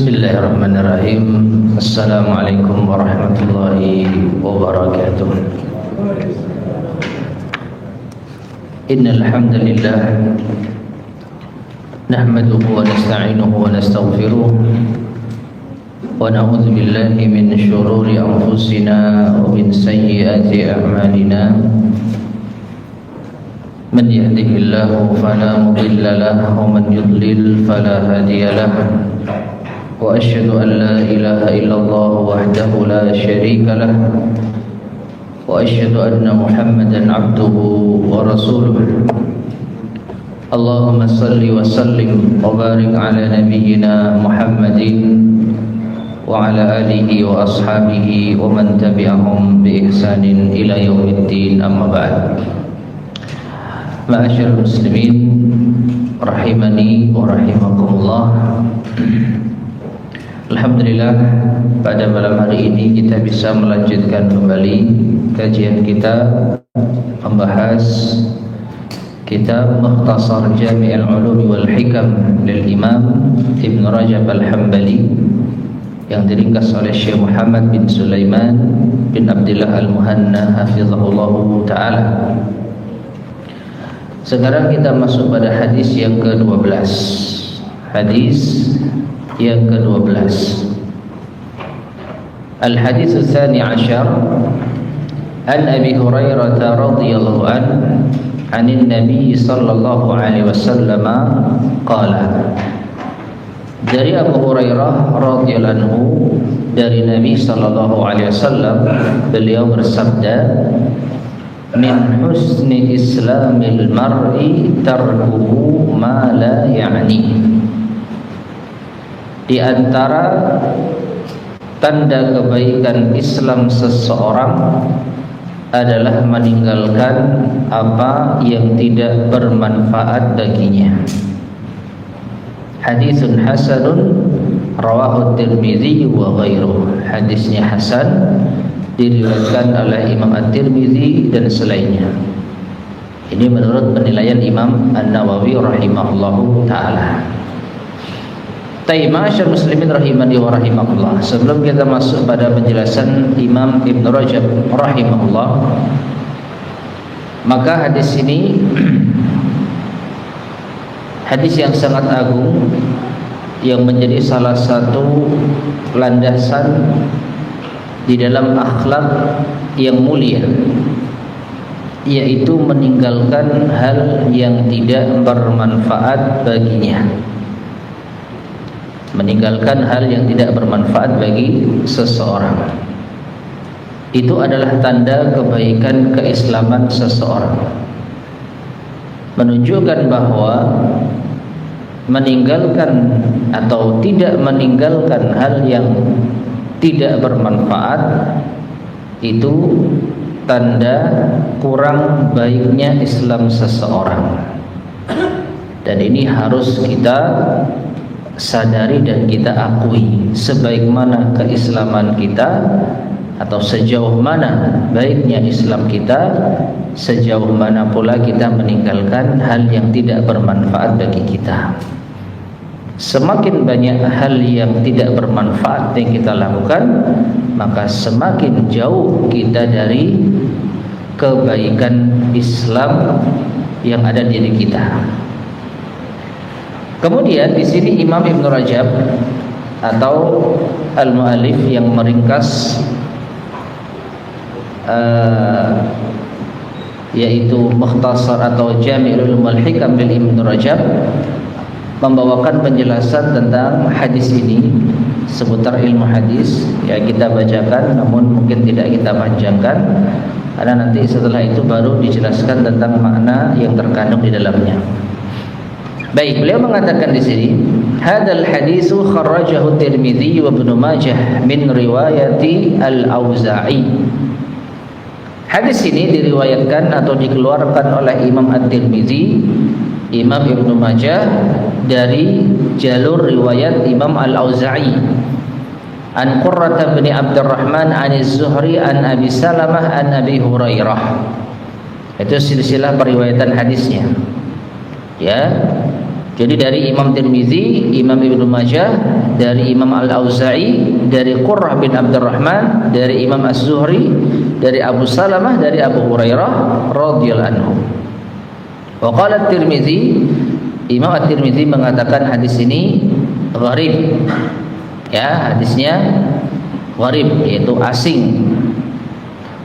Bismillahirrahmanirrahim. Assalamualaikum warahmatullahi wabarakatuh. Innal hamdalillah nahmaduhu wa nasta'inuhu wa nastaghfiruh wa na'udzu billahi min shururi anfusina wa min sayyiati a'malina. Man yahdihillahu fala mudilla lahu wa man yudlil fala hadiya lahu. Wa asyhadu an la ilaha illallah wahdahu la syarika lah wa asyhadu anna Muhammadan abduhu wa rasuluh. Allahumma salli wa sallim wa barik ala nabiyyina Muhammadin wa ala alihi wa ashabihi wa man tabi'ahum bi ihsanin ila yaumiddin, amma ba'd. Ma'asyiral muslimin rahimani wa rahimakumullah. Alhamdulillah, pada malam hari ini kita bisa melanjutkan kembali kajian kita membahas kitab Mukhtasar Jami' al-Ulum wal Hikam lil Imam Ibn Rajab al-Hambali yang diringkas oleh Syekh Muhammad bin Sulaiman bin Abdullah al-Muhanna hafizahullah ta'ala. Sekarang kita masuk pada hadis yang ke-12. Hadis yang ke-12. Al-hadits ats-tsani 'asyar an Abi Hurairah radhiyallahu anhu 'anil Nabi sallallahu alaihi wasallam qala. Dari Abu Hurairah radhiyallahu anhu, dari Nabi sallallahu alaihi wasallam, beliau bersabda, min husni islamil mar'i tarkuhu ma la ya'ni. Di antara tanda kebaikan Islam seseorang adalah meninggalkan apa yang tidak bermanfaat baginya. Hadisun hasanun rawahu Tirmidzi wa ghairuhu. Hadisnya hasan, diriwayatkan oleh Imam At-Tirmidzi dan selainnya. Ini menurut penilaian Imam An-Nawawi rahimahullahu taala. Ma'asyiral muslimin rahimani wa rahimakumullah. Sebelum kita masuk pada penjelasan Imam Ibn Rajab rahimahullah, maka hadis ini hadis yang sangat agung yang menjadi salah satu landasan di dalam akhlak yang mulia, yaitu meninggalkan hal yang tidak bermanfaat baginya. Meninggalkan hal yang tidak bermanfaat bagi seseorang, itu adalah tanda kebaikan keislaman seseorang. Menunjukkan bahwa meninggalkan atau tidak meninggalkan hal yang tidak bermanfaat itu tanda kurang baiknya Islam seseorang. Dan ini harus kita sadari dan kita akui, sebaik mana keislaman kita atau sejauh mana baiknya Islam kita, sejauh mana pula kita meninggalkan hal yang tidak bermanfaat bagi kita. Semakin banyak hal yang tidak bermanfaat yang kita lakukan, maka semakin jauh kita dari kebaikan Islam yang ada di diri kita. Kemudian di sini Imam Ibn Rajab atau al-mu'allif yang meringkas yaitu Mukhtasar atau Jami'ul Ulum wal Hikam bil Ibn Rajab membawakan penjelasan tentang hadis ini seputar ilmu hadis. Ya, kita bacakan namun mungkin tidak kita panjangkan karena nanti setelah itu baru dijelaskan tentang makna yang terkandung di dalamnya. Baik, beliau mengatakan di sini, hadzal hadisu kharrajahu Tirmidzi wa Ibnu Majah min riwayati Al-Auza'i. Hadis ini diriwayatkan atau dikeluarkan oleh Imam At-Tirmidzi, Imam Ibnu Majah dari jalur riwayat Imam Al-Auza'i. An Qurrah bin Abdurrahman an Az-Zuhri an Abi Salamah an Abi Hurairah. Itu silsilah periwayatan hadisnya. Ya. Jadi dari Imam Tirmizi, Imam Ibnu Majah, dari Imam Al-Auza'i, dari Qurrah bin Abdurrahman, dari Imam Az-Zuhri, dari Abu Salamah, dari Abu Hurairah radhiyallahu anhu. Wa qala At-Tirmizi, Imam At-Tirmizi mengatakan hadis ini gharib. Ya, hadisnya gharib, yaitu asing.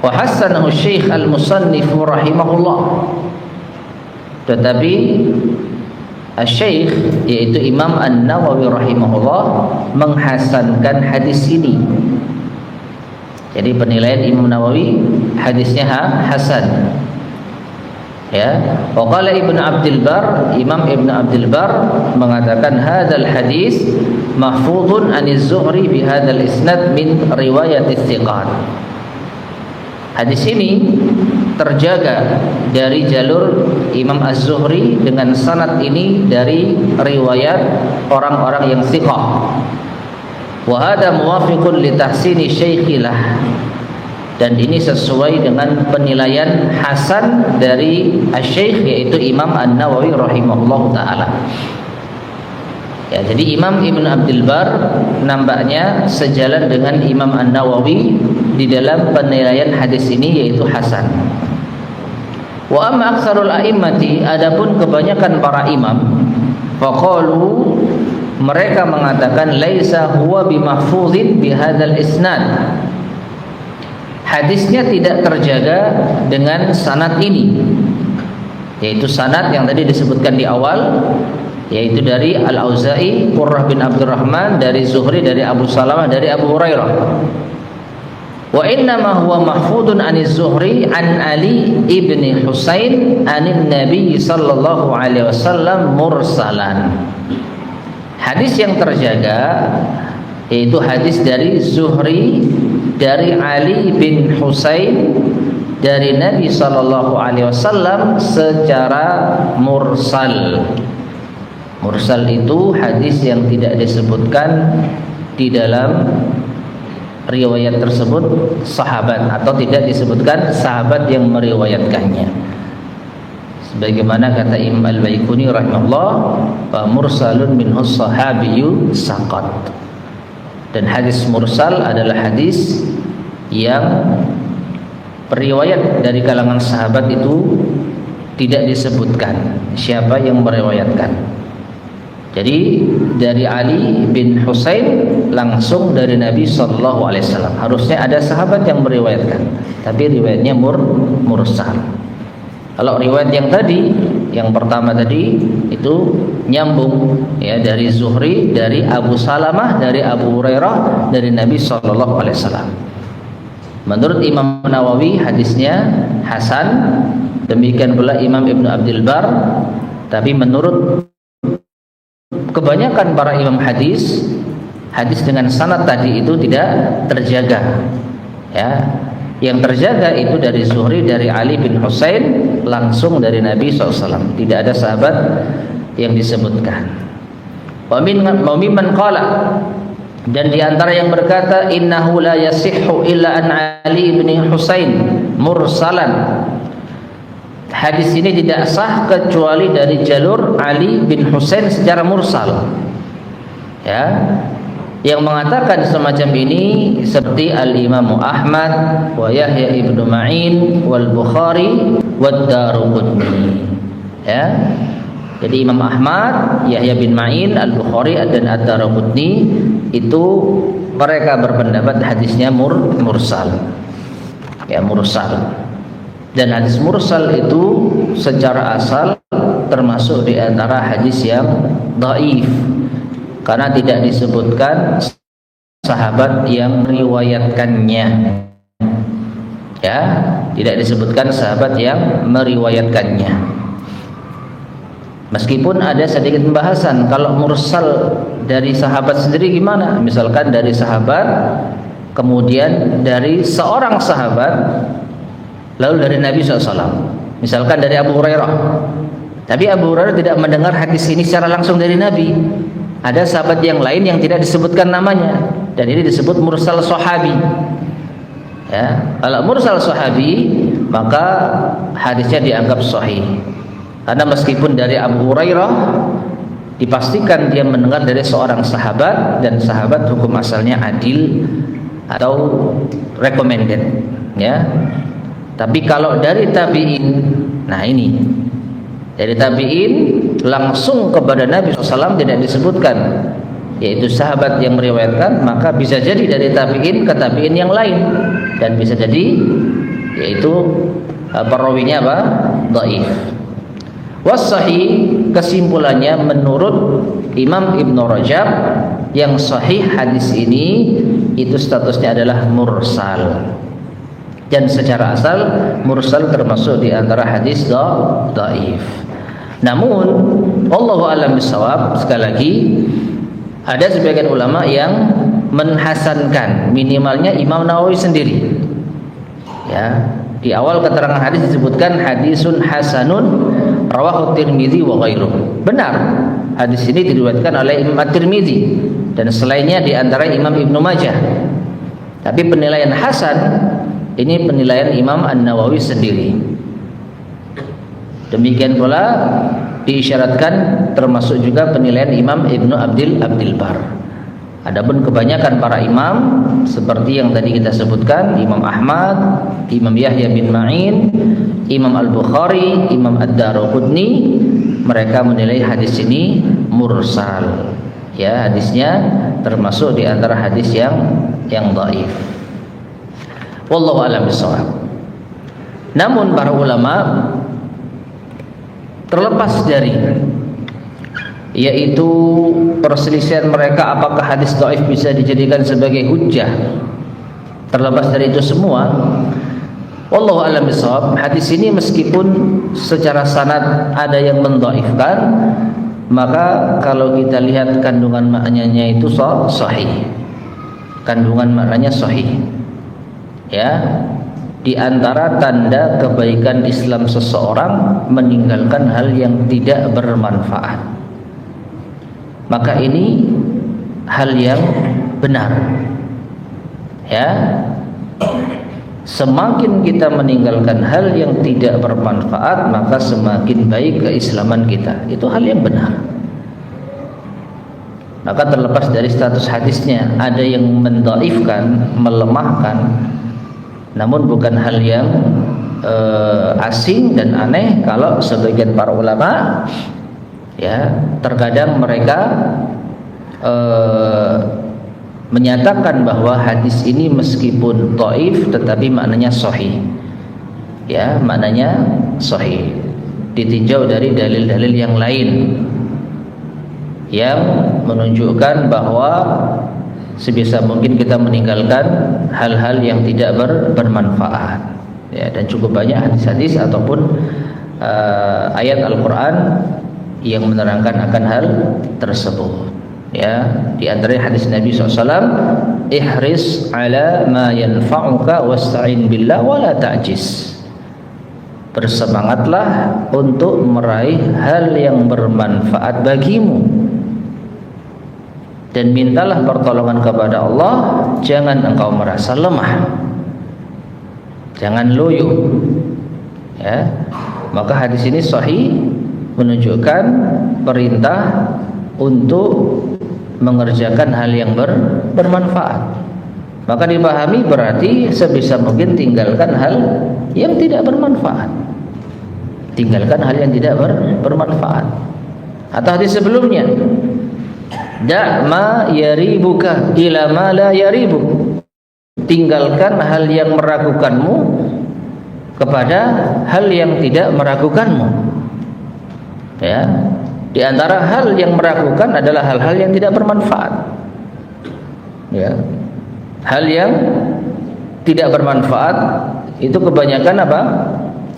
Wa hassanahu Syekh Al-Musannif rahimahullah. Tetapi Syekh, yaitu Imam An-Nawawi rahimahullah, menghasankan hadis ini. Jadi penilaian Imam Nawawi, hadisnya hasan. Ya, wa qala Ibnu Abdul Bar, Imam Ibnu Abdul Bar mengatakan hadzal hadis mahfuzun aniz Zuhri bi hadzal isnad min riwayat thiqat. Hadis ini terjaga dari jalur Imam Az-Zuhri dengan sanad ini dari riwayat orang-orang yang thiqah. Wa hadha muwafiqun li tahsini syaikhilah. Dan ini sesuai dengan penilaian hasan dari Asy-Syaikh, yaitu Imam An-Nawawi rahimahullahu taala. Ya, jadi Imam Ibnu Abdul Bar nampaknya sejalan dengan Imam An-Nawawi di dalam penilaian hadis ini, yaitu hasan. Wa amma aktsarul a'immati, adapun kebanyakan para imam, faqalu, mereka mengatakan laisa huwa bimahfuzin bihadzal isnad. Hadisnya tidak terjaga dengan sanad ini, yaitu sanad yang tadi disebutkan di awal, yaitu dari Al-Auza'i, Qurrah bin Abdurrahman, dari Zuhri, dari Abu Salamah, dari Abu Hurairah. Wa innama huwa mahfudun aniz Zuhri an Ali ibni Husain anin Nabi sallallahu alaihi wasallam mursalan. Hadis yang terjaga yaitu hadis dari Zuhri, dari Ali bin Husain, dari Nabi sallallahu alaihi wasallam secara mursal. Mursal itu hadis yang tidak disebutkan di dalam riwayat tersebut sahabat, atau tidak disebutkan sahabat yang meriwayatkannya. Sebagaimana kata Imam Al-Baiquni rahimahullah, fa mursalun minhu sahabiyyu saqat. Dan hadis mursal adalah hadis yang periwayat dari kalangan sahabat itu tidak disebutkan siapa yang meriwayatkan. Jadi dari Ali bin Husain langsung dari Nabi sallallahu alaihi wasallam. Harusnya ada sahabat yang meriwayatkan, tapi riwayatnya mursal. Kalau riwayat yang tadi, yang pertama tadi itu nyambung, ya, dari Zuhri, dari Abu Salamah, dari Abu Hurairah, dari Nabi sallallahu alaihi wasallam. Menurut Imam Nawawi hadisnya hasan, demikian pula Imam Ibnu Abdul Bar. Tapi menurut kebanyakan para imam hadis, hadis dengan sanad tadi itu tidak terjaga. Ya, yang terjaga itu dari Zuhri, dari Ali bin Husain, langsung dari Nabi SAW. Tidak ada sahabat yang disebutkan. Wa mimman qala, dan di antara yang berkata innahu la yasihhu illa an Ali bin Husain mursalan. Hadis ini tidak sah kecuali dari jalur Ali bin Husain secara mursal. Ya, yang mengatakan semacam ini seperti Al-Imam Ahmad, wa Yahya ibnu Ma'in, wal Bukhari, wad Daruqutni. Ya, jadi Imam Ahmad, Yahya bin Ma'in, Al-Bukhari, dan Ad-Daruqutni itu mereka berpendapat hadisnya mursal. Ya, mursal. Dan hadis mursal itu secara asal termasuk di antara hadis yang dhaif, karena tidak disebutkan sahabat yang meriwayatkannya. Ya, tidak disebutkan sahabat yang meriwayatkannya. Meskipun ada sedikit pembahasan, kalau mursal dari sahabat sendiri gimana? Misalkan dari sahabat, kemudian dari seorang sahabat, lalu dari Nabi SAW. Misalkan dari Abu Hurairah, tapi Abu Hurairah tidak mendengar hadis ini secara langsung dari Nabi. Ada sahabat yang lain yang tidak disebutkan namanya, dan ini disebut mursal sahabi. Ya, kalau mursal sahabi maka hadisnya dianggap sahih, karena meskipun dari Abu Hurairah dipastikan dia mendengar dari seorang sahabat dan sahabat hukum asalnya adil atau recommended, ya. Tapi kalau dari tabi'in, nah ini dari tabi'in langsung kepada Nabi SAW tidak disebutkan, yaitu sahabat yang meriwayatkan, maka bisa jadi dari tabi'in ke tabi'in yang lain, dan bisa jadi yaitu perawinya apa? Dhaif. Wassahih, kesimpulannya menurut Imam Ibn Rajab, yang sahih hadis ini itu statusnya adalah mursal. Dan secara asal mursal termasuk di antara hadis dhaif. Namun wallahu a'lam bishawab, sekali lagi ada sebagian ulama yang menhasankan, minimalnya Imam Nawawi sendiri. Ya, di awal keterangan hadis disebutkan hadisun hasanun rawahu Tirmidzi wa ghairuh. Benar, hadis ini diriwayatkan oleh Imam At-Tirmidzi dan selainnya di antara Imam Ibnu Majah. Tapi penilaian hasan ini penilaian Imam An-Nawawi sendiri. Demikian pula diisyaratkan termasuk juga penilaian Imam Ibnu Abdil Bar. Adapun kebanyakan para imam seperti yang tadi kita sebutkan, Imam Ahmad, Imam Yahya bin Ma'in, Imam Al-Bukhari, Imam Ad-Daruqutni, mereka menilai hadis ini mursal. Ya, hadisnya termasuk di antara hadis yang dhaif. Wallahu a'lam bishawab. Namun para ulama terlepas dari yaitu perselisihan mereka apakah hadis dhaif bisa dijadikan sebagai hujjah, terlepas dari itu semua, wallahu a'lam bishawab, hadis ini meskipun secara sanad ada yang mendhaifkan, maka kalau kita lihat kandungan maknanya itu sahih. Kandungan maknanya sahih. Ya, di antara tanda kebaikan Islam seseorang meninggalkan hal yang tidak bermanfaat. Maka ini hal yang benar. Ya, semakin kita meninggalkan hal yang tidak bermanfaat, maka semakin baik keislaman kita. Itu hal yang benar. Maka terlepas dari status hadisnya, ada yang mendhaifkan, melemahkan, namun bukan hal yang asing dan aneh kalau sebagian para ulama, ya, terkadang mereka menyatakan bahwa hadis ini meskipun dhaif tetapi maknanya sahih. Ya, maknanya sahih ditinjau dari dalil-dalil yang lain yang menunjukkan bahwa sebisa mungkin kita meninggalkan hal-hal yang tidak bermanfaat. Ya, dan cukup banyak hadis-hadis ataupun ayat Al-Qur'an yang menerangkan akan hal tersebut. Ya, di antara hadis Nabi SAW, ihris ala ma yanfa'uka wasta'in billah wa la ta'jiz. Bersemangatlah untuk meraih hal yang bermanfaat bagimu dan mintalah pertolongan kepada Allah, jangan engkau merasa lemah, jangan loyo. Ya, maka hadis ini sahih, menunjukkan perintah untuk mengerjakan hal yang bermanfaat. Maka dipahami berarti sebisa mungkin tinggalkan hal yang tidak bermanfaat. Tinggalkan hal yang tidak bermanfaat. Atau hadis sebelumnya, da' ma yaribuka ila ma la yaribuk. Tinggalkan hal yang meragukanmu kepada hal yang tidak meragukanmu. Ya, di antara hal yang meragukan adalah hal-hal yang tidak bermanfaat. Ya, hal yang tidak bermanfaat itu kebanyakan apa?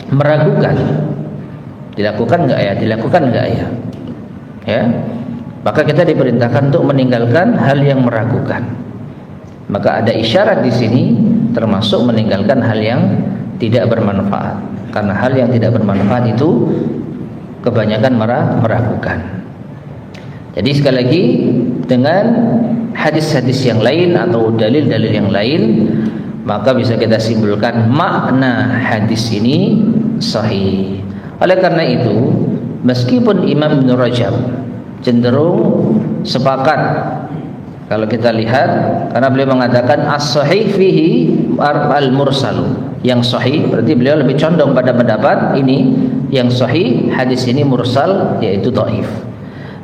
Meragukan. Dilakukan enggak ya? Dilakukan enggak ya? Ya, maka kita diperintahkan untuk meninggalkan hal yang meragukan. Maka ada isyarat di sini termasuk meninggalkan hal yang tidak bermanfaat. Karena hal yang tidak bermanfaat itu kebanyakan meragukan. Jadi sekali lagi, dengan hadis-hadis yang lain atau dalil-dalil yang lain, maka bisa kita simpulkan makna hadis ini sahih. Oleh karena itu, meskipun Imam Ibn Rajab cenderung sepakat kalau kita lihat, karena beliau mengatakan as-sahih fihi al-mursal. Yang sahih berarti beliau lebih condong pada pendapat ini, yang sahih hadis ini mursal, yaitu dhaif.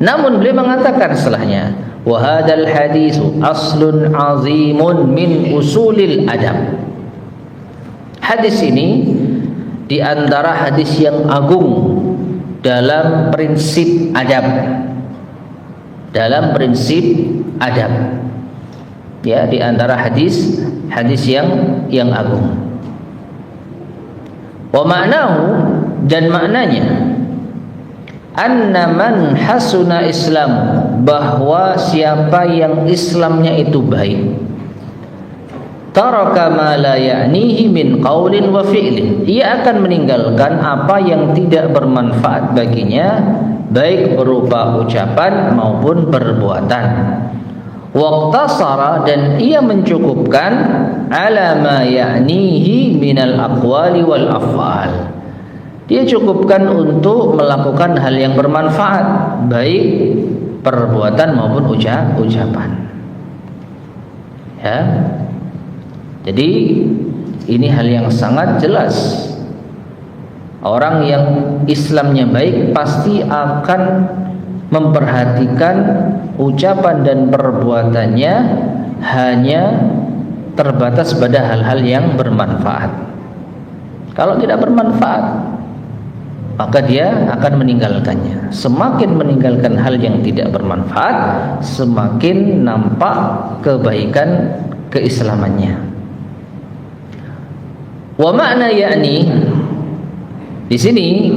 Namun beliau mengatakan setelahnya, wa hadzal haditsu aslun azimun min usulil adab. Hadis ini di antara hadis yang agung dalam prinsip adab. Dalam prinsip adab. Ya, di antara hadis yang agung. Wa ma'nahu, dan maknanya, anna man hasuna Islam, bahwa siapa yang Islamnya itu baik, taraka ma la ya'nihi min qaulin wa fi'lin, ia akan meninggalkan apa yang tidak bermanfaat baginya, baik berupa ucapan maupun perbuatan. Waqtasara, dan ia mencukupkan ala ma ya'nihi minal aqwali wal af'al, dia cukupkan untuk melakukan hal yang bermanfaat, baik perbuatan maupun ucapan. Ya. Jadi ini hal yang sangat jelas. Orang yang Islamnya baik pasti akan memperhatikan ucapan dan perbuatannya hanya terbatas pada hal-hal yang bermanfaat. Kalau tidak bermanfaat, maka dia akan meninggalkannya. Semakin meninggalkan hal yang tidak bermanfaat, semakin nampak kebaikan keislamannya. Wa makna yakni, di sini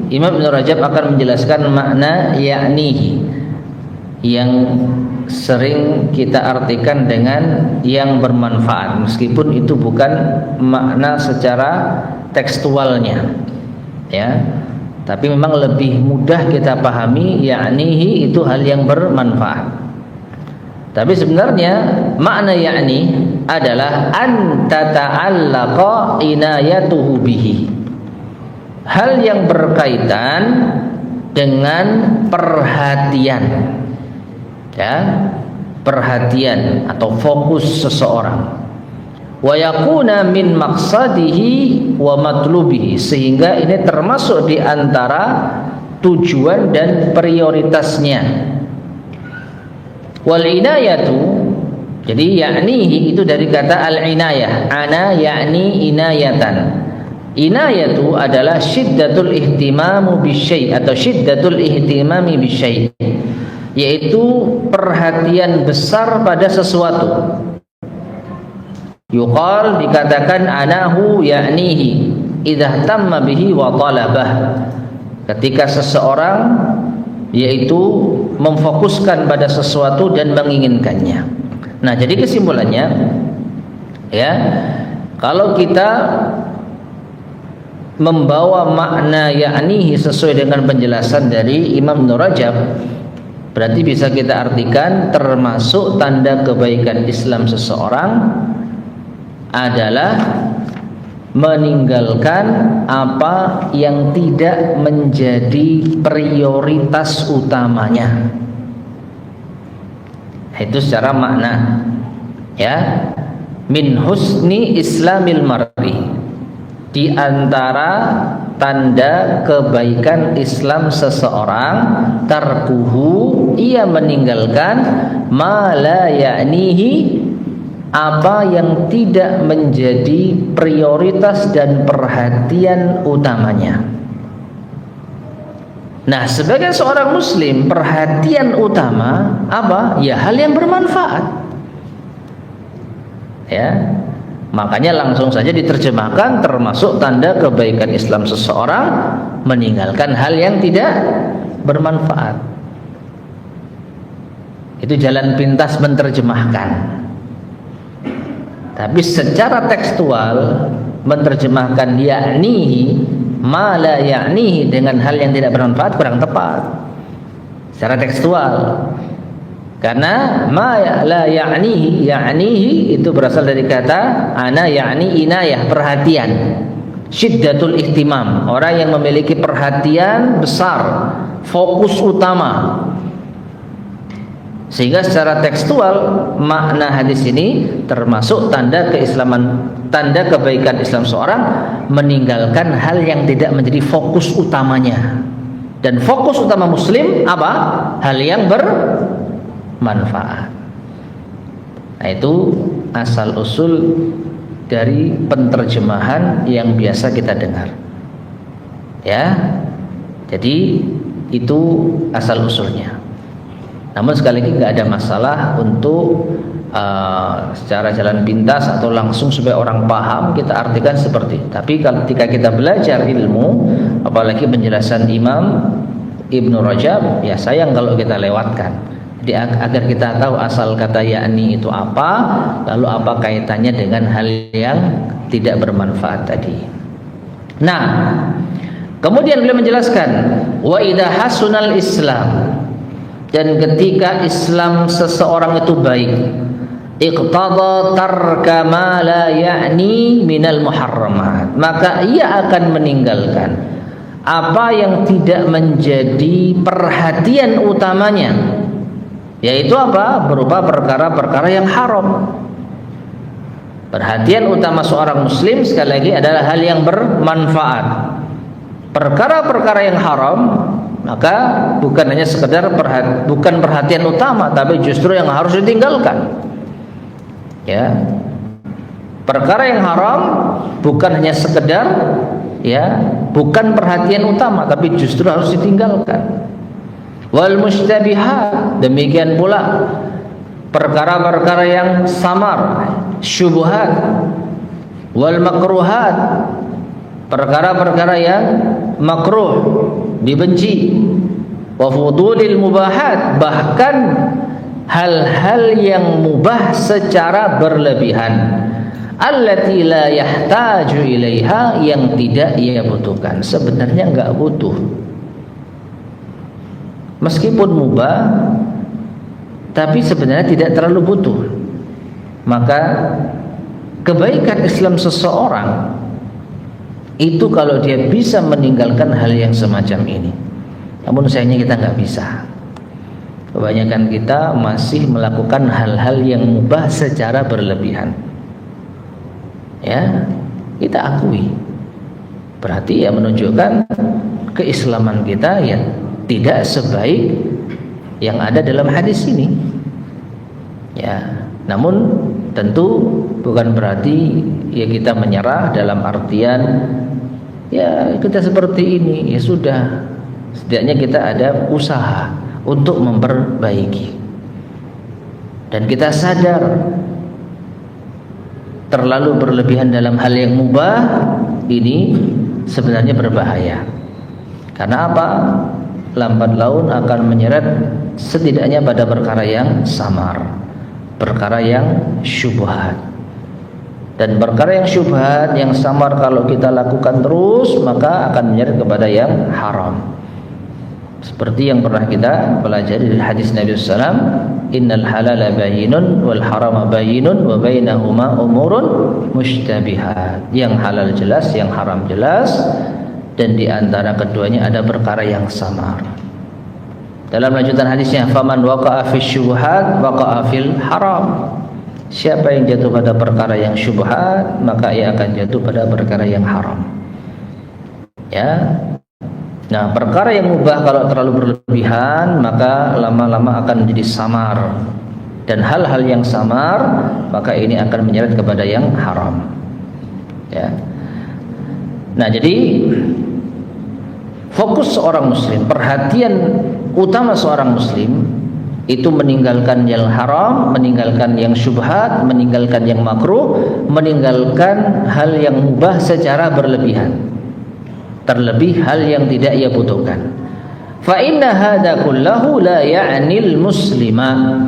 Imam Ibn Rajab akan menjelaskan makna yaknihi yang sering kita artikan dengan yang bermanfaat, meskipun itu bukan makna secara tekstualnya, ya, tapi memang lebih mudah kita pahami yaknihi itu hal yang bermanfaat. Tapi sebenarnya makna yakni adalah an tata'allaqa inayatuhu bihi, hal yang berkaitan dengan perhatian, ya, perhatian atau fokus seseorang. Wa yakuna min maqsadihi wa matlubihi, sehingga ini termasuk di antara tujuan dan prioritasnya. Wal inayatu, jadi yaknihi itu dari kata al-inayah, ana yakni inayatan. Inayatu adalah syiddatul ihtimamu bisyai' atau syiddatul ihtimami bisyai', yaitu perhatian besar pada sesuatu. Yuqal, dikatakan anahu yaknihi idza tamma bihi wa talabah, ketika seseorang yaitu memfokuskan pada sesuatu dan menginginkannya. Nah, jadi kesimpulannya, ya, kalau kita membawa makna yaknihi sesuai dengan penjelasan dari Imam Ibn Rajab, berarti bisa kita artikan termasuk tanda kebaikan Islam seseorang adalah meninggalkan apa yang tidak menjadi prioritas utamanya. Itu secara makna, ya. Min husni islamil mar'i, di antara tanda kebaikan Islam seseorang, tarkuhu, ia meninggalkan ma la ya'nihi, apa yang tidak menjadi prioritas dan perhatian utamanya. Nah, sebagai seorang muslim, perhatian utama apa? Ya, hal yang bermanfaat. Ya. Makanya langsung saja diterjemahkan termasuk tanda kebaikan Islam seseorang meninggalkan hal yang tidak bermanfaat. Itu jalan pintas menerjemahkan. Tapi secara tekstual menerjemahkan yaknihi ma la yaknihi dengan hal yang tidak bermanfaat kurang tepat secara tekstual. Karena ma la ya'nihi itu berasal dari kata ana ya'ni inayah, perhatian. Syiddatul ihtimam, orang yang memiliki perhatian besar, fokus utama. Sehingga secara tekstual makna hadis ini termasuk tanda keislaman, tanda kebaikan Islam seorang meninggalkan hal yang tidak menjadi fokus utamanya. Dan fokus utama muslim apa? Hal yang bermanfaat. Nah, itu asal usul dari penterjemahan yang biasa kita dengar. Ya. Jadi itu asal usulnya. Namun sekali lagi nggak ada masalah untuk secara jalan pintas atau langsung supaya orang paham kita artikan seperti. Tapi ketika kita belajar ilmu, apalagi penjelasan Imam Ibnu Rajab, ya sayang kalau kita lewatkan. Jadi agar kita tahu asal kata yakni itu apa, lalu apa kaitannya dengan hal yang tidak bermanfaat tadi. Nah, kemudian beliau menjelaskan wa idza hasunal Islam, dan ketika Islam seseorang itu baik, iqtada tarka ma la ya'ni minal muharramat, maka ia akan meninggalkan apa yang tidak menjadi perhatian utamanya, yaitu apa? Berupa perkara-perkara yang haram. Perhatian utama seorang muslim sekali lagi adalah hal yang bermanfaat. Perkara-perkara yang haram maka bukan hanya sekedar bukan perhatian utama, tapi justru yang harus ditinggalkan. Ya, perkara yang haram bukan hanya sekedar, ya, bukan perhatian utama, tapi justru harus ditinggalkan. Wal mustabihat, demikian pula perkara-perkara yang samar, syubhat. Wal makruhat, perkara-perkara yang makruh, dibenci. Wa fudulil mubahat, bahkan hal-hal yang mubah secara berlebihan, allati la yahtaju ilaiha, yang tidak ia butuhkan. Sebenarnya enggak butuh, meskipun mubah, tapi sebenarnya tidak terlalu butuh. Maka kebaikan Islam seseorang itu kalau dia bisa meninggalkan hal yang semacam ini. Namun sayangnya kita nggak bisa. Kebanyakan kita masih melakukan hal-hal yang mubah secara berlebihan. Ya, kita akui. Berarti ya menunjukkan keislaman kita ya tidak sebaik yang ada dalam hadis ini. Ya, namun tentu bukan berarti ya kita menyerah dalam artian ya kita seperti ini, ya sudah, setidaknya kita ada usaha untuk memperbaiki. Dan kita sadar terlalu berlebihan dalam hal yang mubah ini sebenarnya berbahaya. Karena apa? Lambat laun akan menyeret setidaknya pada perkara yang samar, perkara yang syubhat. Dan perkara yang syubhat, yang samar kalau kita lakukan terus, maka akan menyeret kepada yang haram. Seperti yang pernah kita pelajari dari hadis Nabi SAW, innal halala bayyinun wal harama bayyinun wa bainahuma umurun mushtabihat. Yang halal jelas, yang haram jelas, dan di antara keduanya ada perkara yang samar. Dalam lanjutan hadisnya, faman waqa'a fi syubhat waqa'a fil haram. Siapa yang jatuh pada perkara yang syubhat, maka ia akan jatuh pada perkara yang haram. Ya. Nah, perkara yang mubah kalau terlalu berlebihan, maka lama-lama akan menjadi samar. Dan hal-hal yang samar, maka ini akan menyeret kepada yang haram. Ya. Nah, jadi fokus seorang muslim, perhatian utama seorang muslim itu meninggalkan yang haram, meninggalkan yang syubhat, meninggalkan yang makruh, meninggalkan hal yang mubah secara berlebihan, terlebih hal yang tidak ia butuhkan. Fa inna hadza kullahu la ya'nil muslima,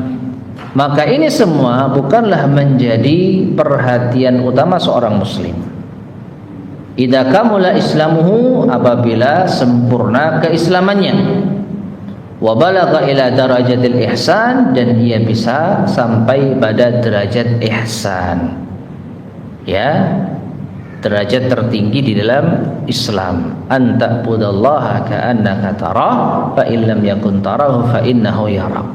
maka ini semua bukanlah menjadi perhatian utama seorang muslim. Idza kamula islamuhu, apabila sempurna keislamannya, wa balagha ila darajatil ihsan, dan ia bisa sampai pada derajat ihsan, ya, derajat tertinggi di dalam Islam. Anta budallaha ka'annaka tarah fa in lam yakun tarahu fa innahu yarak.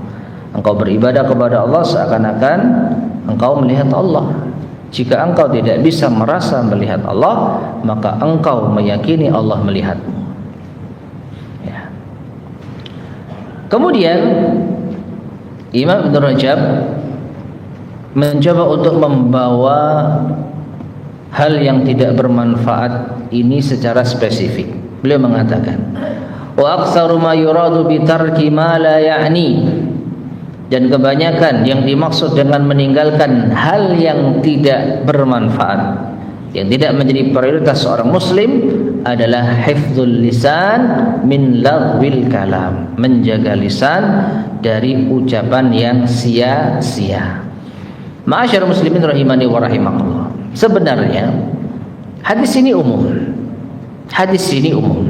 Engkau beribadah kepada Allah seakan-akan engkau melihat Allah. Jika engkau tidak bisa merasa melihat Allah, maka engkau meyakini Allah melihatmu. Ya. Kemudian Imam Ibn Rajab mencoba untuk membawa hal yang tidak bermanfaat ini secara spesifik. Beliau mengatakan, wa aktsaru ma yuradu bi tarki ma la ya'ni, dan kebanyakan yang dimaksud dengan meninggalkan hal yang tidak bermanfaat, yang tidak menjadi prioritas seorang muslim, adalah hifdzul lisan min laghwil kalam, menjaga lisan dari ucapan yang sia-sia. Ma'asyarul muslimin rahimani wa rahimakumullah. Sebenarnya hadis ini umum. Hadis ini umum.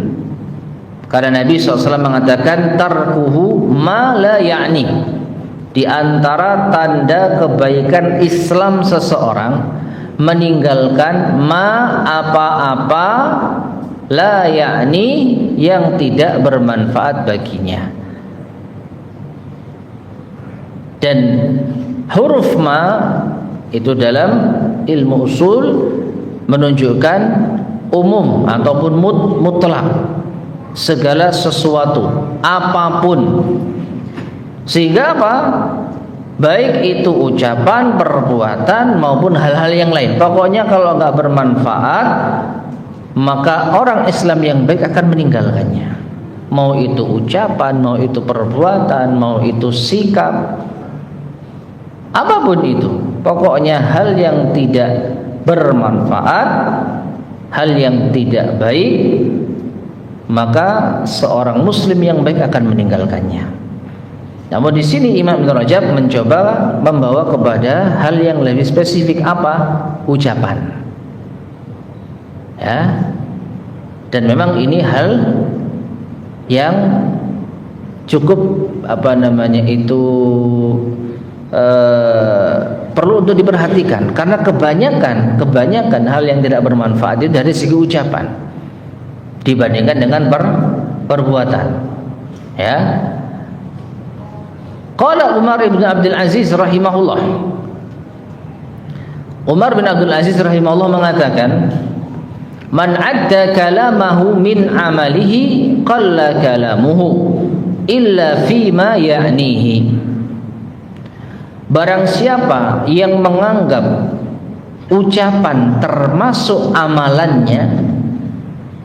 Karena Nabi SAW mengatakan tarkuhu ma la ya'ni. Di antara tanda kebaikan Islam seseorang, meninggalkan ma apa-apa la ya'ni, yang tidak bermanfaat baginya. Dan huruf ma itu dalam ilmu usul menunjukkan umum ataupun mutlak, segala sesuatu, apapun. Sehingga apa? Baik itu ucapan, perbuatan maupun hal-hal yang lain. Pokoknya kalau enggak bermanfaat, maka orang Islam yang baik akan meninggalkannya. Mau itu ucapan, mau itu perbuatan, mau itu sikap, apapun itu. Pokoknya hal yang tidak bermanfaat, hal yang tidak baik, maka seorang muslim yang baik akan meninggalkannya. Namun di sini Imam Ibn Rajab mencoba membawa kepada hal yang lebih spesifik. Apa? Ucapan. Ya. Dan memang ini hal yang cukup perlu untuk diperhatikan, karena kebanyakan hal yang tidak bermanfaat itu dari segi ucapan dibandingkan dengan perbuatan. Ya. Qala Umar bin Abdul Aziz rahimahullah. Umar bin Abdul Aziz rahimahullah mengatakan, man adda kalamahu min amalihi qalla kalamuhu illa fima ya'nihi. Barang siapa yang menganggap ucapan termasuk amalannya,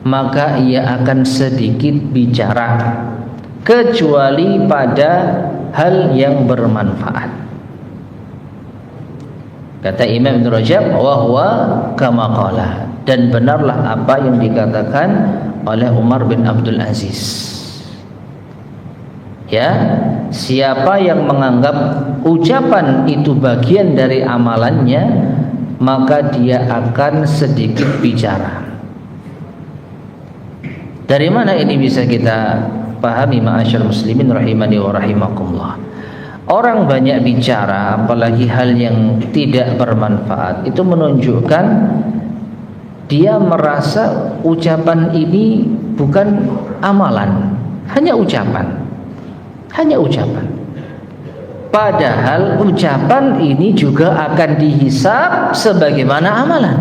maka ia akan sedikit bicara, kecuali pada hal yang bermanfaat. Kata Imam Ibn Rajab, wa huwa kama qala, dan benarlah apa yang dikatakan oleh Umar bin Abdul Aziz. Ya, siapa yang menganggap ucapan itu bagian dari amalannya, maka dia akan sedikit bicara. Dari mana ini bisa kita pahami, ma'asyarul muslimin rahimani wa rahimakumullah? Orang banyak bicara, apalagi hal yang tidak bermanfaat, itu menunjukkan dia merasa ucapan ini bukan amalan, hanya ucapan. Padahal ucapan ini juga akan dihisab sebagaimana amalan.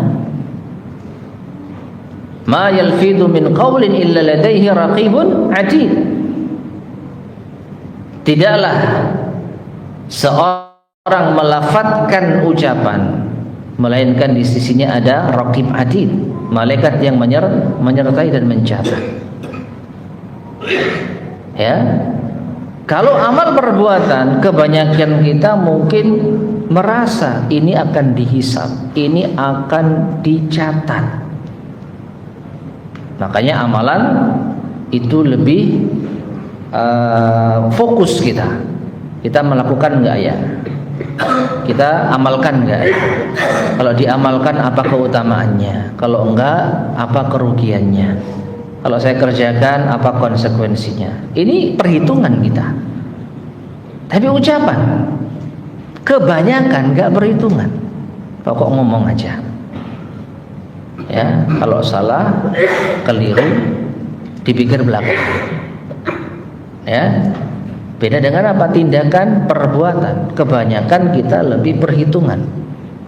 Ma yalfidu min qawlin illa ladaihi raqibun atid. Tidaklah seorang melafadzkan ucapan melainkan di sisinya ada raqib atid, malaikat yang menyertai dan mencatat. Ya. Kalau amal perbuatan, kebanyakan kita mungkin merasa ini akan dihisab, ini akan dicatat. Makanya amalan itu lebih fokus kita melakukan enggak ya, kita amalkan enggak ya. Kalau diamalkan apa keutamaannya, kalau enggak apa kerugiannya, kalau saya kerjakan apa konsekuensinya. Ini perhitungan kita. Tapi ucapan kebanyakan enggak berhitungan, pokok ngomong aja. Ya, kalau salah, keliru, dipikir belakang. Ya, Beda dengan apa? Tindakan, perbuatan. Kebanyakan kita lebih perhitungan.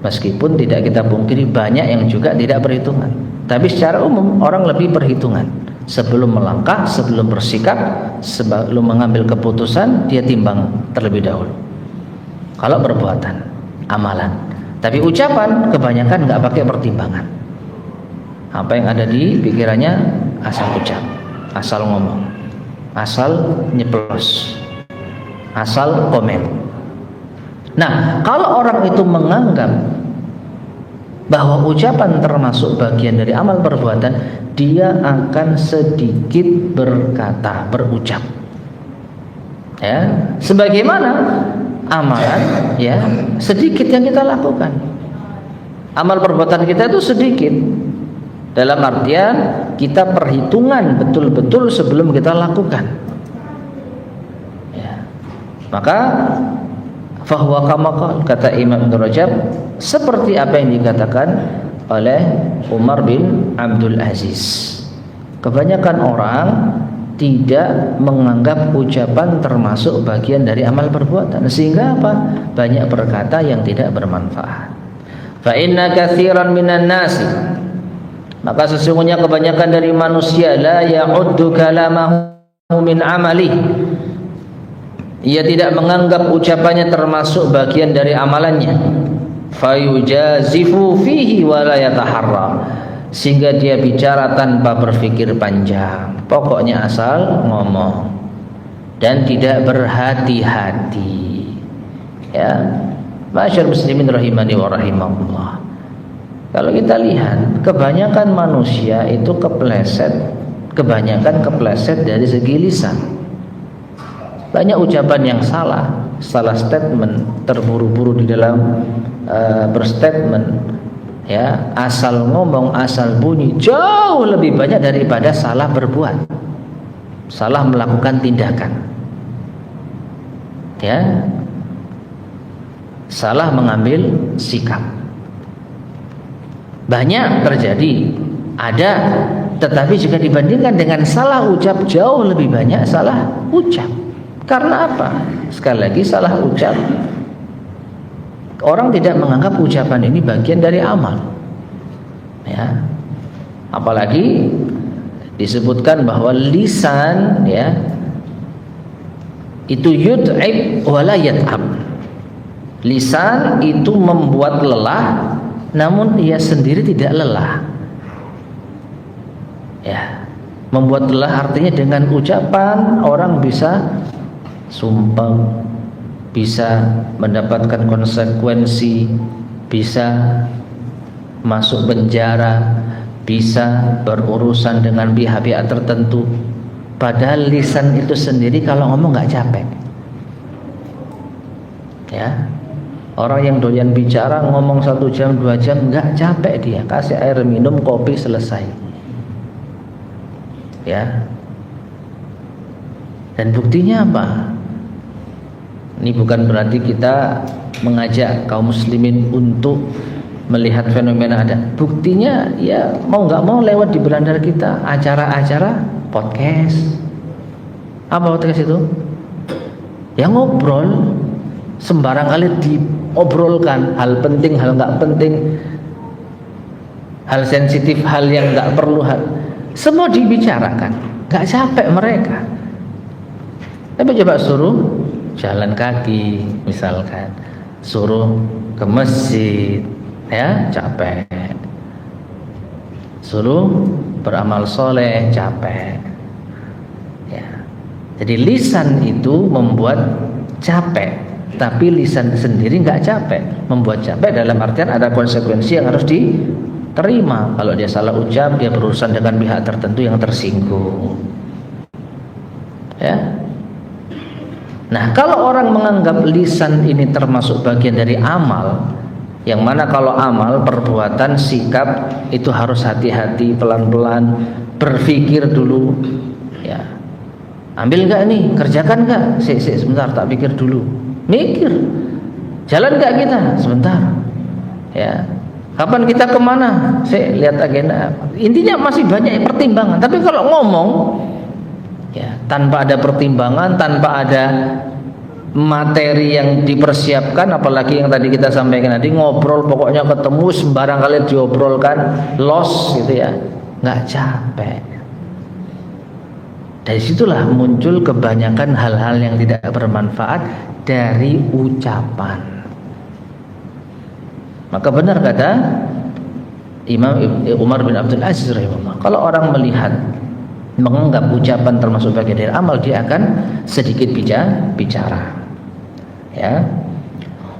Meskipun tidak kita pungkiri banyak yang juga tidak perhitungan. Tapi secara umum orang lebih perhitungan. Sebelum melangkah, sebelum bersikap, sebelum mengambil keputusan, dia timbang terlebih dahulu. Kalau perbuatan, amalan. Tapi ucapan kebanyakan nggak pakai pertimbangan. Apa yang ada di pikirannya asal ucap, asal ngomong, asal nyeplos, asal komen. Nah, kalau orang itu menganggap bahwa ucapan termasuk bagian dari amal perbuatan, dia akan sedikit berkata, berucap. Ya, sebagaimana amalan, ya, sedikit yang kita lakukan. Amal perbuatan kita itu sedikit. Dalam artian kita perhitungan betul-betul sebelum kita lakukan. Ya. Maka fahuwa kama qala, kata Imam Ibnu Rajab, seperti apa yang dikatakan oleh Umar bin Abdul Aziz. Kebanyakan orang tidak menganggap ucapan termasuk bagian dari amal perbuatan, sehingga apa? Banyak berkata yang tidak bermanfaat. Fa inna katsiran minan nasi, maka sesungguhnya kebanyakan dari manusia la ya'uddu kalamahu min amali, ia tidak menganggap ucapannya termasuk bagian dari amalannya. Fayujazifu fihi wa la yataharra, sehingga dia bicara tanpa berpikir panjang, pokoknya asal ngomong dan tidak berhati-hati. Ya, masyarakat muslimin rahimani wa rahimakumullah. Kalau kita lihat, kebanyakan manusia itu kebanyakan kepleset dari segi lisan. Banyak ucapan yang salah statement, terburu-buru di dalam berstatement, ya, asal ngomong, asal bunyi, jauh lebih banyak daripada salah berbuat, salah melakukan tindakan, ya, salah mengambil sikap. Banyak terjadi, ada, tetapi jika dibandingkan dengan salah ucap, jauh lebih banyak salah ucap. Karena apa? Sekali lagi, salah ucap, orang tidak menganggap ucapan ini bagian dari amal, ya. Apalagi disebutkan bahwa lisan, ya, itu yud'ib wala yat'ab. Lisan itu membuat lelah, namun ia sendiri tidak lelah. Ya, membuat lelah artinya dengan ucapan orang bisa sumpah, bisa mendapatkan konsekuensi, bisa masuk penjara, bisa berurusan dengan pihak-pihak tertentu. Padahal lisan itu sendiri kalau ngomong nggak capek. Ya, orang yang doyan bicara ngomong 1 jam 2 jam nggak capek dia, kasih air minum, kopi, selesai. Ya. Dan buktinya apa? Ini bukan berarti kita mengajak kaum muslimin untuk melihat fenomena ada. Buktinya ya mau nggak mau lewat di beranda kita acara-acara podcast. Apa podcast itu? Ya ngobrol, sembarang kali diobrolkan, hal penting, hal nggak penting, hal sensitif, hal yang nggak perlu, semua dibicarakan. Nggak capek mereka. Tapi coba suruh jalan kaki misalkan, suruh ke masjid, ya capek, suruh beramal soleh, capek, ya. Jadi lisan itu membuat capek, tapi lisan sendiri nggak capek. Membuat capek dalam artian ada konsekuensi yang harus diterima. Kalau dia salah ucap, dia berurusan dengan pihak tertentu yang tersinggung, ya. Nah, kalau orang menganggap lisan ini termasuk bagian dari amal, yang mana kalau amal, perbuatan, sikap itu harus hati-hati, pelan-pelan, berpikir dulu, ya. Ambil nggak nih, kerjakan nggak? Sebentar, tak pikir dulu. Mikir, jalan nggak kita? Sebentar, ya. Kapan kita kemana? Lihat agenda. Intinya masih banyak pertimbangan. Tapi kalau ngomong, Ya, tanpa ada pertimbangan, tanpa ada materi yang dipersiapkan, apalagi yang tadi kita sampaikan tadi, ngobrol pokoknya ketemu sembarang kali diobrolkan, los gitu ya, nggak capek. Dari situlah muncul kebanyakan hal-hal yang tidak bermanfaat dari ucapan. Maka benar kata Imam Umar bin Abdul Aziz rahimahullah, kalau orang melihat menganggap ucapan termasuk bagian dari amal, dia akan sedikit bicara. Ya.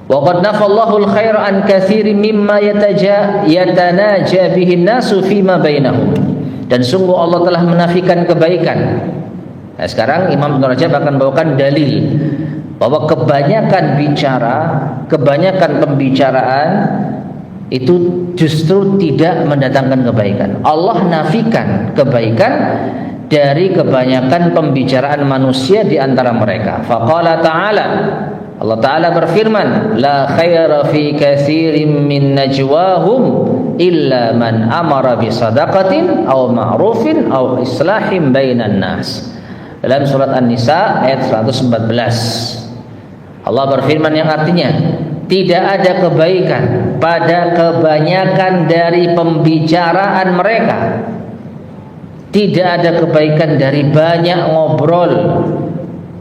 Wa qad nafallahu al-khair an katsirin mimma yatanaja bihi an-nasu fima bainahum. Dan sungguh Allah telah menafikan kebaikan. Nah, sekarang Imam Ibnu Rajab akan bawakan dalil bahwa kebanyakan pembicaraan itu justru tidak mendatangkan kebaikan. Allah nafikan kebaikan dari kebanyakan pembicaraan manusia di antara mereka. Faqala ta'ala, Allah Ta'ala berfirman, la khaira fi katsirin min najwahum illa man amara bi sadaqatin aw ma'rufin aw islahin bainan nas. Dalam surat An-Nisa ayat 114. Allah berfirman yang artinya, tidak ada kebaikan pada kebanyakan dari pembicaraan mereka. Tidak ada kebaikan dari banyak ngobrol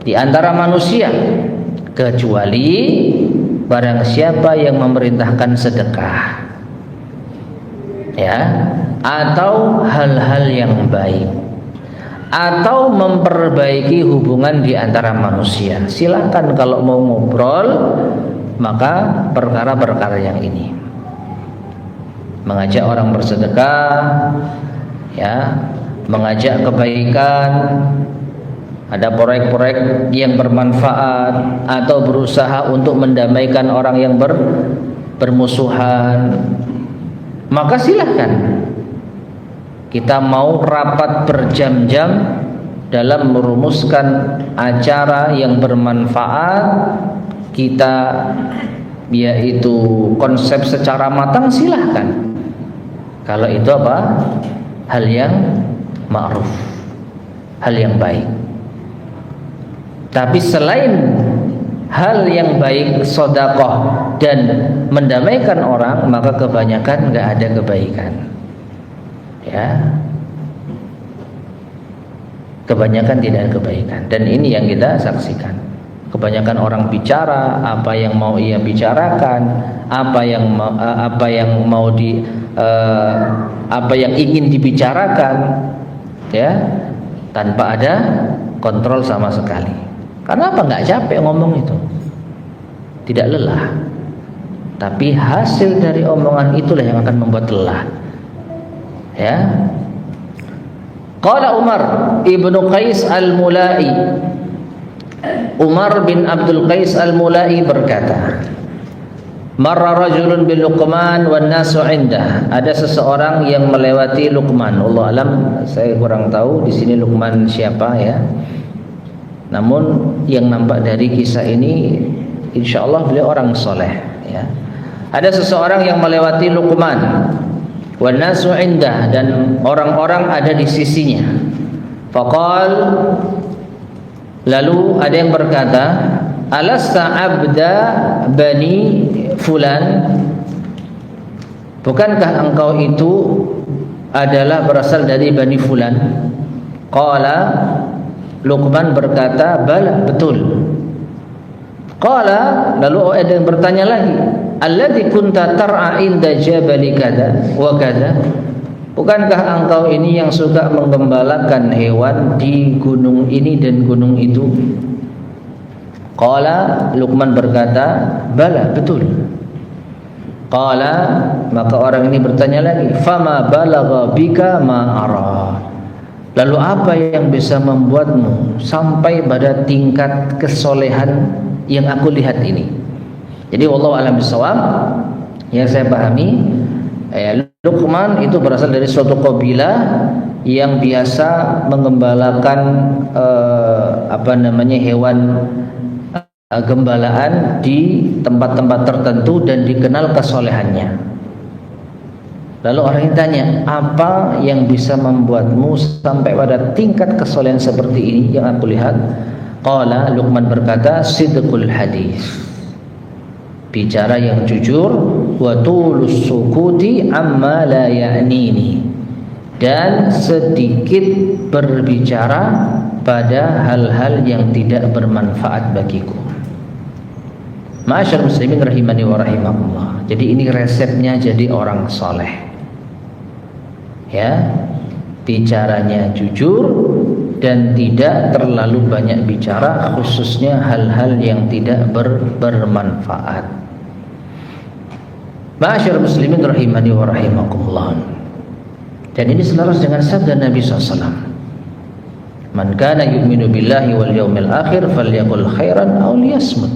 di antara manusia, kecuali barang siapa yang memerintahkan sedekah, ya, atau hal-hal yang baik, atau memperbaiki hubungan di antara manusia. Silakan kalau mau ngobrol, maka perkara-perkara yang ini, mengajak orang bersedekah, ya, mengajak kebaikan, ada proyek-proyek yang bermanfaat, atau berusaha untuk mendamaikan orang yang bermusuhan, maka silahkan. Kita mau rapat berjam-jam dalam merumuskan acara yang bermanfaat, kita yaitu konsep secara matang, silahkan. Kalau itu apa? Hal yang ma'ruf, hal yang baik. Tapi selain hal yang baik, sedekah dan mendamaikan orang, maka kebanyakan nggak ada kebaikan. Ya, kebanyakan tidak ada kebaikan. Dan ini yang kita saksikan. Kebanyakan orang bicara apa yang mau ia bicarakan, apa yang ingin dibicarakan, ya, tanpa ada kontrol sama sekali. Karena apa? Nggak capek ngomong itu, tidak lelah. Tapi hasil dari omongan itulah yang akan membuat lelah. Ya. Qala Umar ibnu Qais al-Mulai, Umar bin Abdul Qais al-Mulai berkata, marra rajulun bil Luqman wan nasu indah. Ada seseorang yang melewati Luqman. Allah alam, saya kurang tahu di sini Luqman siapa ya. Namun yang nampak dari kisah ini, insyaallah beliau orang soleh ya. Ada seseorang yang melewati Luqman wan nasu indah, dan orang-orang ada di sisinya. Faqal, lalu ada yang berkata, alasta abda bani fulan, bukankah engkau itu adalah berasal dari bani fulan? Qala, Luqman berkata, bala, betul. Qala, lalu ada yang bertanya lagi, alladzi kunta tar'a inda jabali kada wa kada, bukankah engkau ini yang suka menggembalakan hewan di gunung ini dan gunung itu? Qala, Luqman berkata, bala, betul. Qala, maka orang ini bertanya lagi, fama balagha bika ma ara, lalu apa yang bisa membuatmu sampai pada tingkat kesolehan yang aku lihat ini? Jadi wallahu a'lam bishawab, yang saya pahami, Luqman itu berasal dari suatu kabilah yang biasa menggembalakan hewan gembalaan di tempat-tempat tertentu dan dikenal kesolehannya. Lalu orang yang tanya, apa yang bisa membuatmu sampai pada tingkat kesolehan seperti ini yang aku lihat? Qala, Luqman berkata, sidqul hadis, bicara yang jujur, wa tulus sukuti amma la ya'nini, dan sedikit berbicara pada hal-hal yang tidak bermanfaat bagiku. Ma'asyar muslimin rahimani wa rahimakumullah. Jadi ini resepnya jadi orang soleh. Ya, bicaranya jujur dan tidak terlalu banyak bicara, khususnya hal-hal yang tidak bermanfaat. Ma'asyar muslimin rahimani wa rahimakumullah. Dan ini selaras dengan sabda Nabi SAW. Man kana yu'minu billahi wal yawmil akhir falyaqul khairan aw liyasmut.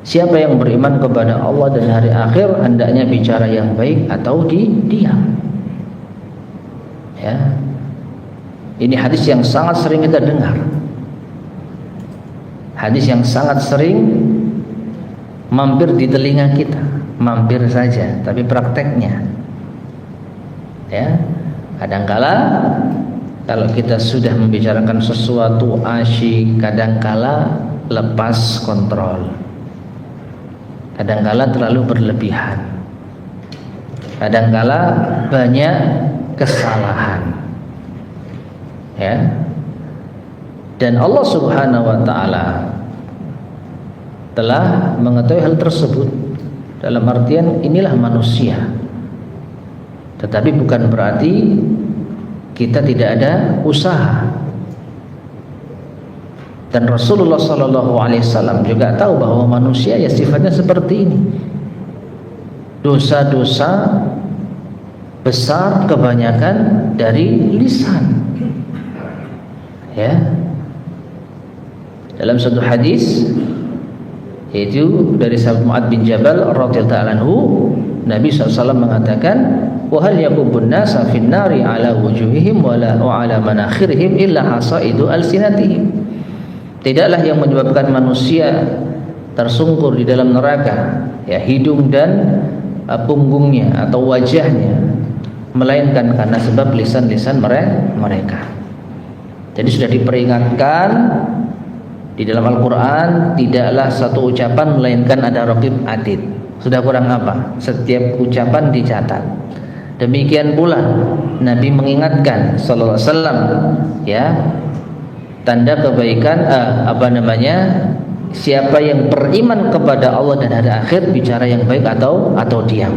Siapa yang beriman kepada Allah dan hari akhir, hendaknya bicara yang baik atau diam. Ya. Ini hadis yang sangat sering kita dengar. Hadis yang sangat sering mampir di telinga kita, mampir saja, tapi prakteknya, ya, kadangkala kalau kita sudah membicarakan sesuatu asyik, kadangkala lepas kontrol, kadangkala terlalu berlebihan, kadangkala banyak kesalahan, ya. Dan Allah Subhanahu wa taala telah mengetahui hal tersebut, dalam artian inilah manusia. Tetapi bukan berarti kita tidak ada usaha. Dan Rasulullah SAW juga tahu bahwa manusia ya sifatnya seperti ini. Dosa-dosa besar kebanyakan dari lisan. Ya. Dalam satu hadis, yaitu dari sahabat Mu'adz bin Jabal radhiyallahu anhu, Nabi SAW mengatakan, wa hal yakubun nasa fin nari ala wujuhihim wa ala manakhirihim illa hasaidu alsinatihim. Tidaklah yang menyebabkan manusia tersungkur di dalam neraka, ya, hidung dan punggungnya atau wajahnya, melainkan karena sebab lisan-lisan mereka. Jadi sudah diperingatkan di dalam Al-Quran, tidaklah satu ucapan melainkan ada raqib atid. Sudah kurang apa? Setiap ucapan dicatat. Demikian pula Nabi mengingatkan sallallahu alaihi wasallam, ya, tanda kebaikan siapa yang beriman kepada Allah dan hari akhir, bicara yang baik atau diam.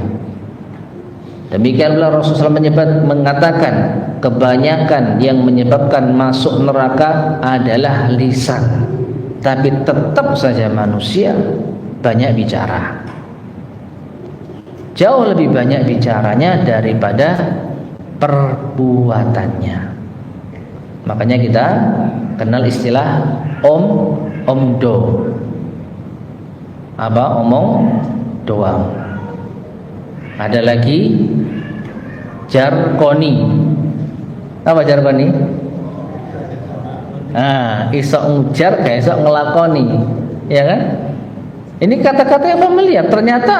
Demikian pula Rasulullah mengatakan, kebanyakan yang menyebabkan masuk neraka adalah lisan. Tapi tetap saja manusia banyak bicara. Jauh lebih banyak bicaranya daripada perbuatannya. Makanya kita kenal istilah omdo. Apa? Omong doang. Ada lagi jargoni. Apa jargoni? Isok ngujar kayak isok ngelakoni, ya kan? Ini kata-kata yang familiar. Ternyata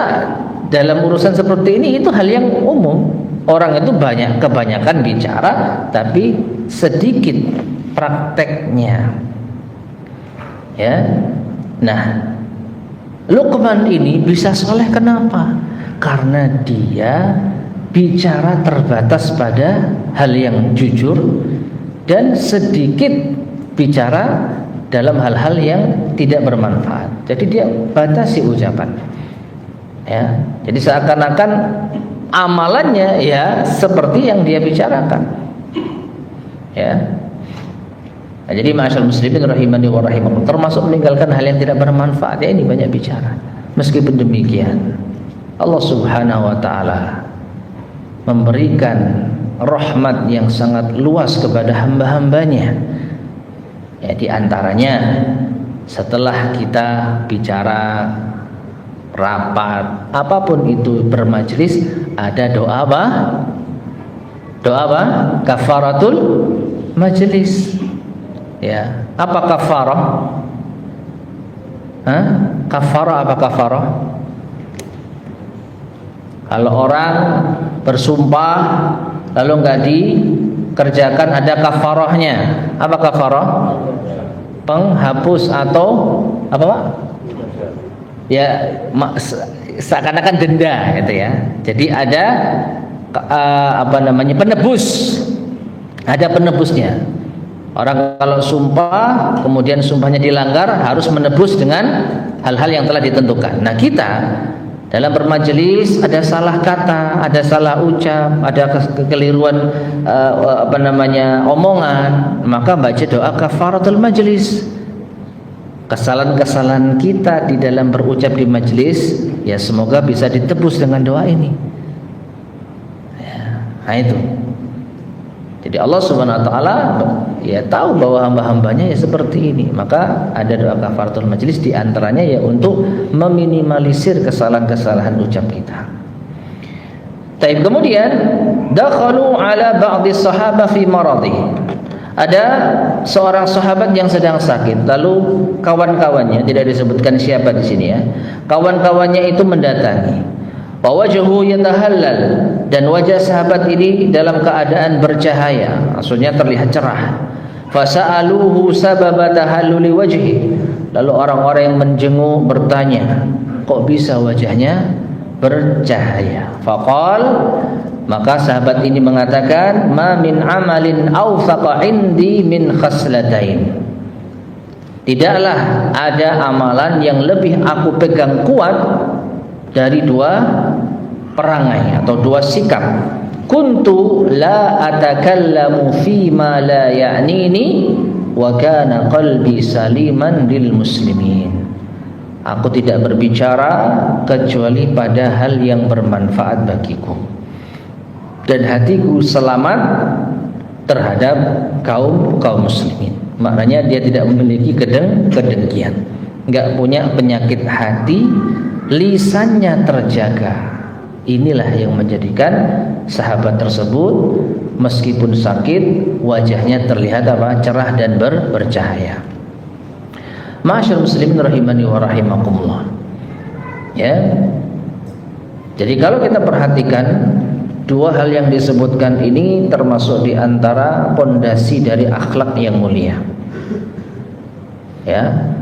dalam urusan seperti ini itu hal yang umum. Orang itu kebanyakan bicara, tapi sedikit prakteknya. Ya. Nah, Luqman ini bisa soleh kenapa? Karena dia bicara terbatas pada hal yang jujur dan sedikit bicara dalam hal-hal yang tidak bermanfaat. Jadi dia batasi ucapan. Ya, jadi seakan-akan amalannya ya seperti yang dia bicarakan. Ya. Nah, jadi ma'asyal muslimin rahimani wa rahimakumullah, termasuk meninggalkan hal yang tidak bermanfaat. Ya, ini banyak bicara. Meskipun demikian, Allah Subhanahu wa taala memberikan rahmat yang sangat luas kepada hamba-hambanya. Ya, di antaranya setelah kita bicara rapat, apapun itu, bermajlis, ada doa apa? Doa apa? Kafaratul majlis. Ya, apa kafarah? Kafarah apa kafarah? Kalau orang bersumpah lalu nggak dikerjakan, ada kafarahnya. Apa kafarah? Penghapus atau apa Pak? Ya seakan-akan denda gitu ya. Jadi ada penebus. Ada penebusnya. Orang kalau sumpah kemudian sumpahnya dilanggar harus menebus dengan hal-hal yang telah ditentukan. Nah, kita dalam bermajelis ada salah kata, ada salah ucap, ada kekeliruan omongan, maka baca doa kafaratul majelis. Kesalahan-kesalahan kita di dalam berucap di majelis, ya semoga bisa ditebus dengan doa ini. Ya, nah itu. Jadi Allah Subhanahu wa taala ya tahu bahwa hamba-hambanya ya seperti ini. Maka ada doa kafaratul majelis, di antaranya ya untuk meminimalisir kesalahan-kesalahan ucap kita. Taib, kemudian dakhalu ala ba'dhi sahabah fi maradhi. Ada seorang sahabat yang sedang sakit, lalu kawan-kawannya, tidak disebutkan siapa di sini ya. Kawan-kawannya itu mendatangi. Wa wajhu yatahallal, dan wajah sahabat ini dalam keadaan bercahaya, maksudnya terlihat cerah. Fasa'aluhu sababa tahalluli wajhi, lalu orang-orang yang menjenguk bertanya, kok bisa wajahnya bercahaya? Faqal, maka sahabat ini mengatakan, ma min amalin awthaqa indi min khaslatain. Tidaklah ada amalan yang lebih aku pegang kuat dari dua perangai atau dua sikap. Kuntu la atakallamu fima la ya'nini wa kana qalbi saliman lil muslimin. Aku tidak berbicara kecuali pada hal yang bermanfaat bagiku, dan hatiku selamat terhadap kaum muslimin. Maknanya dia tidak memiliki kedengkian, enggak punya penyakit hati, lisannya terjaga. Inilah yang menjadikan sahabat tersebut meskipun sakit wajahnya terlihat cerah dan bercahaya. Ma'asyiral muslimin rahimani wa rahimakumullah. Ya. Jadi kalau kita perhatikan dua hal yang disebutkan ini termasuk di antara pondasi dari akhlak yang mulia. Ya.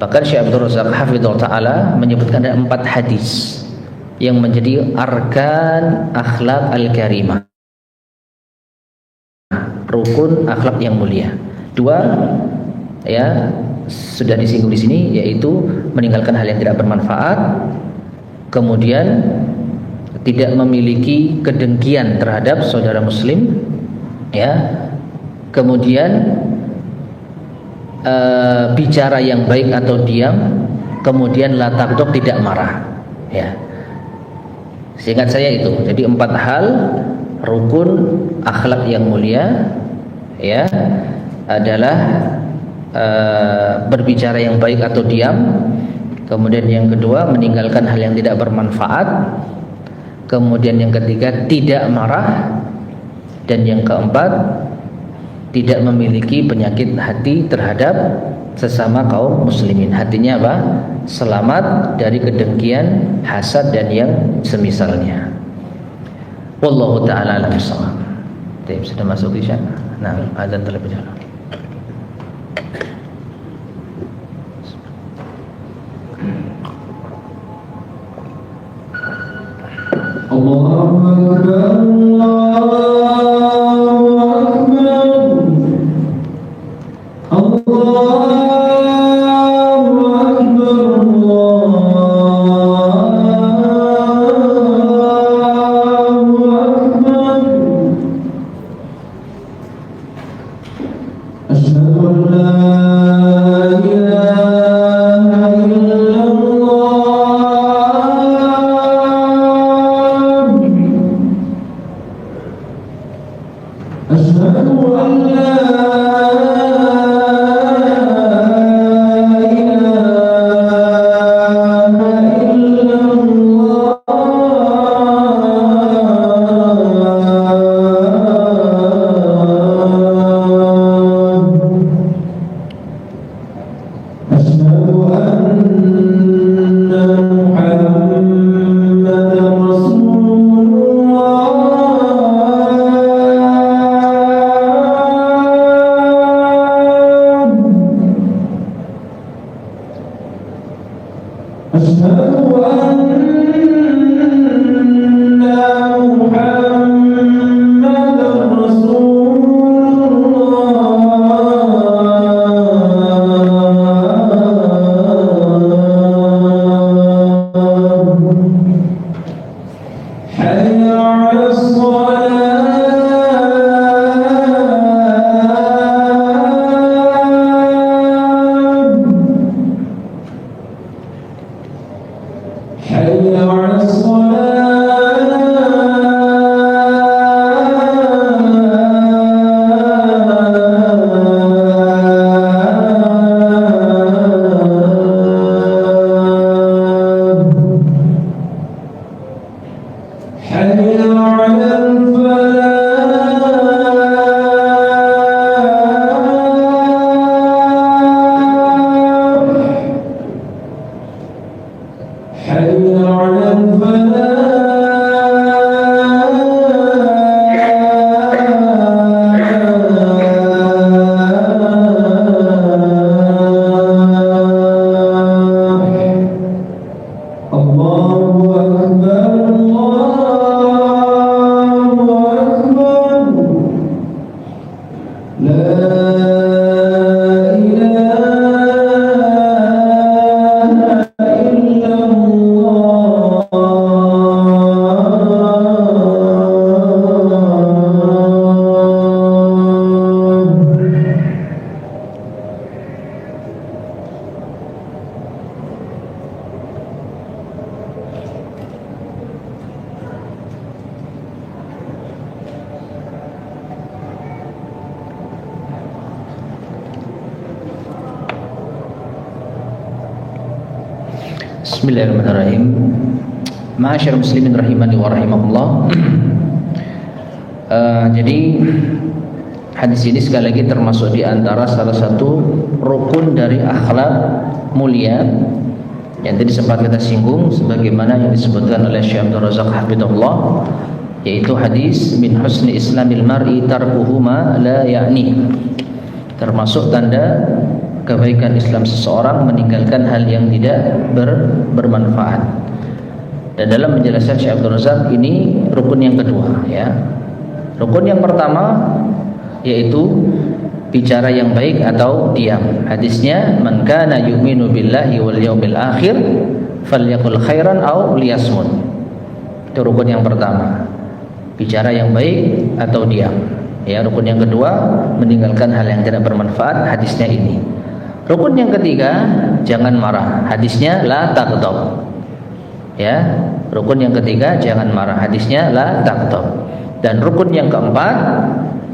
Bahkan Syekh Abdul Razak Hafizahullah Ta'ala menyebutkan ada 4 hadis yang menjadi arkan akhlak al-karimah, rukun akhlak yang mulia. 2 ya sudah disinggung di sini, yaitu meninggalkan hal yang tidak bermanfaat, kemudian tidak memiliki kedengkian terhadap saudara muslim, ya, kemudian bicara yang baik atau diam, kemudian la taghdab, tidak marah, ya. Seingat saya itu. Jadi 4 hal rukun akhlak yang mulia, ya, adalah berbicara yang baik atau diam, kemudian yang kedua meninggalkan hal yang tidak bermanfaat, kemudian yang ketiga tidak marah, dan yang keempat tidak memiliki penyakit hati terhadap sesama kaum muslimin. Hatinya apa? Selamat dari kedengkian, hasad, dan yang semisalnya. Wallahu ta'ala a'lam bishawab. Sudah masuk isya. Nah, adzan terlebih dahulu. Allahu Akbar, Allahu Akbar. Asyhadu an la ilaha illallah. Asyhadu an la Bismillahirrahmanirrahim. Ma'asyar muslimin rahimani wa rahimakumullah. Jadi hadis ini sekali lagi termasuk di antara salah satu rukun dari akhlak mulia yang tadi sempat kita singgung sebagaimana yang disebutkan oleh Syekh Abdul Razak hafizahullah, yaitu hadis min husni islamil mar'i tarkuhu ma la ya'ni. Termasuk tanda kebaikan Islam seseorang meninggalkan hal yang tidak bermanfaat. Dan dalam penjelasan Syekh Abdul Razak ini rukun yang kedua, ya. Rukun yang pertama yaitu bicara yang baik atau diam. Hadisnya man kana yu'minu billahi wal yaumil akhir falyaqul khairan aw liyasmut. Itu rukun yang pertama. Bicara yang baik atau diam. Ya, rukun yang kedua meninggalkan hal yang tidak bermanfaat, hadisnya ini. Rukun yang ketiga, jangan marah. Hadisnya la taghdab. Ya, rukun yang ketiga jangan marah. Hadisnya la taghdab. Dan rukun yang keempat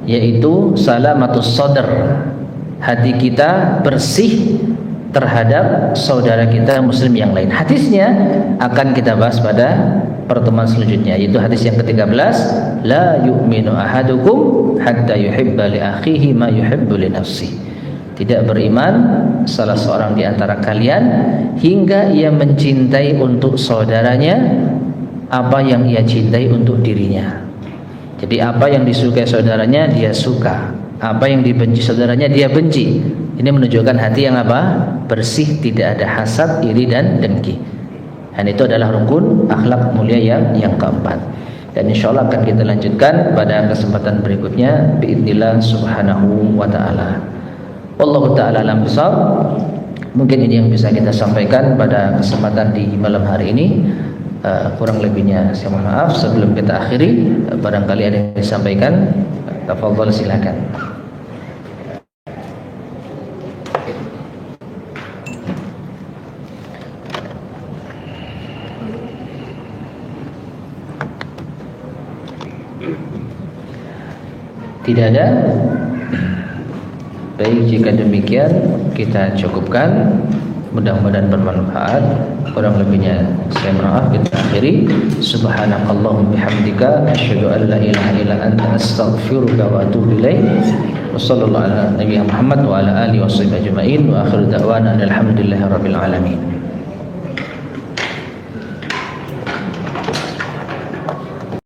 yaitu salamatus sadr. Hati kita bersih terhadap saudara kita muslim yang lain. Hadisnya akan kita bahas pada pertemuan selanjutnya, yaitu hadis yang ke-13, la yu'minu ahadukum hatta yuhibba li akhihi ma yuhibbu li nafsihi. Tidak beriman salah seorang di antara kalian hingga ia mencintai untuk saudaranya apa yang ia cintai untuk dirinya. Jadi apa yang disukai saudaranya dia suka, apa yang dibenci saudaranya dia benci. Ini menunjukkan hati yang apa? Bersih, tidak ada hasad, iri dan dengki. Dan itu adalah rukun akhlak mulia yang keempat. Dan insyaallah akan kita lanjutkan pada kesempatan berikutnya biidznillah subhanahu wa ta'ala. Wallahu ta'ala alam bisawab. Mungkin ini yang bisa kita sampaikan pada kesempatan di malam hari ini. Kurang lebihnya saya mohon maaf. Sebelum kita akhiri, barangkali ada yang disampaikan, tafadhol silakan. Tidak ada? Baik, jika demikian kita cukupkan. Mudah-mudahan bermanfaat. Kurang lebihnya saya maaf, kita akhiri. Subhanakallahumma bihamdika asyhadu an la ilaha illa anta astaghfiruka wa atubu ilaik. Wa sallallahu ala nabiyina Muhammad wa ala alihi washabihi ajmain wa akhiru da'wana alhamdulillahirabbil alamin.